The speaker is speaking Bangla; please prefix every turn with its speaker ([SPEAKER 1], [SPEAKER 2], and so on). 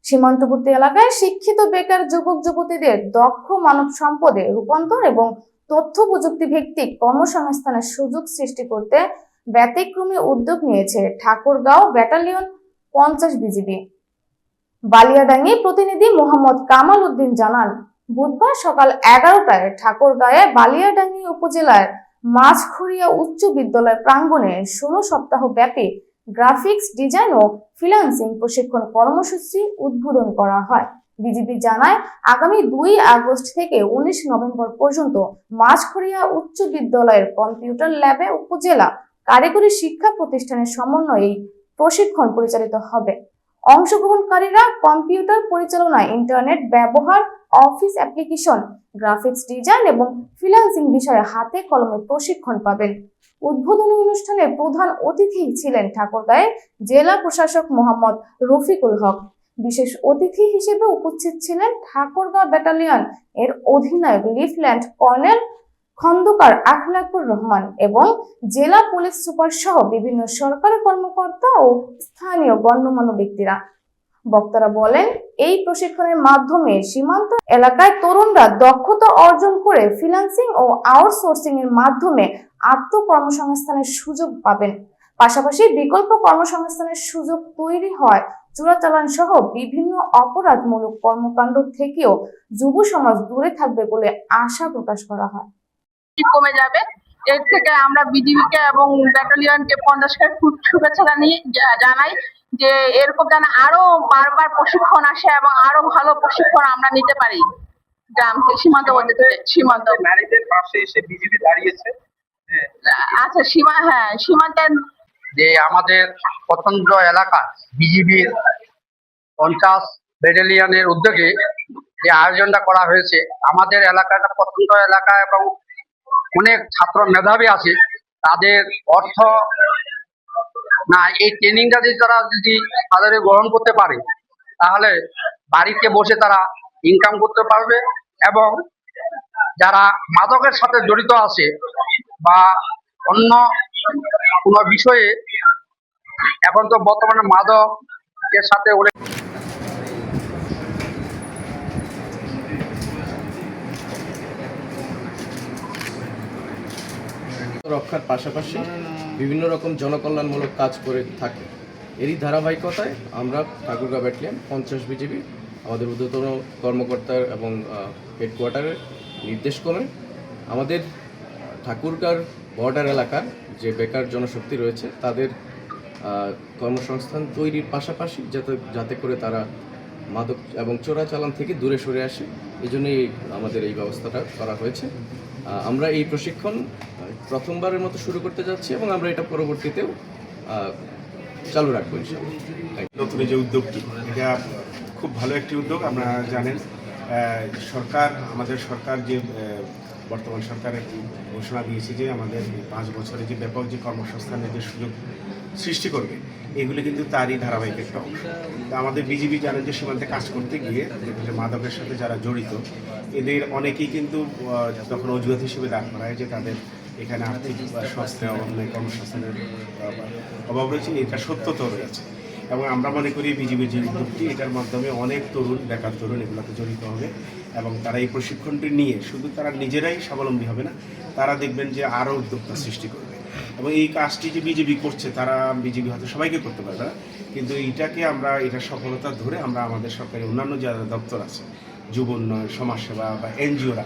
[SPEAKER 1] সীমান্তবর্তী এলাকায় শিক্ষিত বেকার যুবক যুবতীদের দক্ষ মানব সম্পদে রূপান্তর এবং তথ্য প্রযুক্তি ভিত্তিক কর্মসংস্থানের সুযোগ সৃষ্টি করতে ব্যতিক্রমী উদ্যোগ নিয়েছে ঠাকুরগাঁও ব্যাটালিয়ন 50 বিজিবি। বালিয়াডাঙ্গি প্রতিনিধি মোহাম্মদ কামাল উদ্দিন জানান, বুধবার সকাল 11টায় ঠাকুরগাঁয়ে বালিয়াডাঙ্গি উপজেলার মাঝখড়িয়া উচ্চ বিদ্যালয় প্রাঙ্গণে 16 সপ্তাহ ব্যাপী গ্রাফিক্স ডিজাইন ও ফ্রিল্যান্সিং প্রশিক্ষণ কর্মসূচি উদ্বোধন করা হয়। বিজিবি জানায়, আগামী 2 আগস্ট থেকে 19 নভেম্বর পর্যন্ত মাঝখড়িয়া উচ্চ বিদ্যালয়ের কম্পিউটার ল্যাবে উপজেলা কারিগরি শিক্ষা প্রতিষ্ঠানের সমন্বয়ে প্রশিক্ষণ পরিচালিত হবে। অংশগ্রহণকারীরা কম্পিউটার পরিচালনা, ইন্টারনেট ব্যবহার, অফিস অ্যাপ্লিকেশন, গ্রাফিক্স ডিজাইন এবং ফ্রিল্যান্সিং বিষয়ে হাতে কলমে প্রশিক্ষণ পাবেন। উদ্বোধনী অনুষ্ঠানে প্রধান অতিথি ছিলেন ঠাকুরগাঁয়ের জেলা প্রশাসক মোহাম্মদ রফিকুল হক। বিশেষ অতিথি হিসেবে উপস্থিত ছিলেন ঠাকুরগাঁও ব্যাটালিয়ন এর অধিনায়ক লেফটেন্যান্ট কর্নেল খন্দকার আখলাকুর রহমান এবং জেলা পুলিশ সুপার সহ বিভিন্ন সরকারি কর্মকর্তা ও স্থানীয় গণ্যমান্য ব্যক্তিরা। বক্তারা বলেন, এই প্রশিক্ষণের মাধ্যমে সীমান্ত এলাকায় তরুণরা দক্ষতা অর্জন করে ফ্রিল্যান্সিং ও আউটসোর্সিং এর মাধ্যমে আত্মকর্মসংস্থানের সুযোগ পাবেন। পাশাপাশি বিকল্প কর্মসংস্থানের সুযোগ তৈরি হয় চোরাচালান সহ বিভিন্ন অপরাধমূলক কর্মকাণ্ড থেকেও যুব সমাজ দূরে থাকবে বলে আশা প্রকাশ করা হয়।
[SPEAKER 2] কমে যাবে। এর থেকে আমরা বিজিবিকে এবং ব্যাটালিয়নকে 50 শুভেচ্ছা জানাই যে এরকম যেন আরো বারবার প্রশিক্ষণ আসে এবং আরো ভালো প্রশিক্ষণ আমরা নিতে পারি। গ্রাম থেকে সীমান্ত
[SPEAKER 3] নারীদের পাশে এসে বিজিবি দাঁড়িয়েছে।
[SPEAKER 2] আচ্ছা, সীমান্তের
[SPEAKER 3] যে আমাদের প্রত্যন্ত এলাকা বিজিবির 50 ব্যাটালিয়নের উদ্যোগে যে আয়োজনটা করা হয়েছে, আমাদের এলাকাটা প্রত্যন্ত এলাকা এবং অনেক ছাত্র মেধাবী আছে। তাদের অর্থ না এই ট্রেনিংটা যদি তারা তাদের গ্রহণ করতে পারে, তাহলে বাড়িতে বসে তারা ইনকাম করতে পারবে এবং যারা মাদকের সাথে জড়িত আছে বা অন্য কোনো বিষয়ে, এখন তো বর্তমানে মাদকের সাথে
[SPEAKER 4] রক্ষার পাশাপাশি বিভিন্ন রকম জনকল্যাণমূলক কাজ করে থাকে। এরই ধারাবাহিকতায় আমরা ঠাকুরগাঁও ব্যাটালিয়ন 50 বিজিবি আমাদের ঊর্ধ্বতন কর্মকর্তার এবং হেডকোয়ার্টারের নির্দেশক্রমে আমাদের ঠাকুরগাঁও বর্ডার এলাকার যে বেকার জনশক্তি রয়েছে তাদের কর্মসংস্থান তৈরির পাশাপাশি যাতে করে তারা মাদক এবং চোরাচালান থেকে দূরে সরে আসে, এই জন্যই আমাদের এই ব্যবস্থাটা করা হয়েছে। আমরা এই প্রশিক্ষণ প্রথমবারের মতো শুরু করতে যাচ্ছি এবং আমরা এটা পরবর্তীতেও চালু রাখবো ইনশাআল্লাহ।
[SPEAKER 5] নতুন যে উদ্যোগটি, এটা খুব ভালো একটি উদ্যোগ। আপনারা জানেন আমাদের সরকার যে বর্তমান সরকার একটি ঘোষণা দিয়েছে যে আমাদের 5 বছরে যে ব্যাপক যে কর্মসংস্থানের যে সুযোগ সৃষ্টি করবে, এগুলি কিন্তু তারই ধারাবাহিক একটা অংশ। আমাদের বিজিবি জানেন যে সীমান্তে কাজ করতে গিয়ে যে মাদকের সাথে যারা জড়িত, এদের অনেকেই কিন্তু তখন অজুহাত হিসেবে দাঁড় করায় যে তাদের এখানে আর্থিক সংস্থানের অভাব নেই, কর্মসংস্থানের অভাব রয়েছে। এটা সত্যতাও রয়েছে এবং আমরা মনে করি বিজিবির যে উদ্যোগটি, এটার মাধ্যমে অনেক তরুণ, বেকার তরুণ এগুলোতে জড়িত হবে এবং তারা এই প্রশিক্ষণটি নিয়ে শুধু তারা নিজেরাই স্বাবলম্বী হবে না, তারা দেখবেন যে আরও উদ্যোক্তা সৃষ্টি করবে। এবং এই কাজটি যে বিজিবি করছে, তারা বিজিবি হয়তো সবাইকে করতে পারবে না, কিন্তু এটার সফলতা ধরে আমরা আমাদের সরকারি অন্যান্য যারা দপ্তর আছে, যুব উন্নয়ন, সমাজসেবা বা এনজিওরা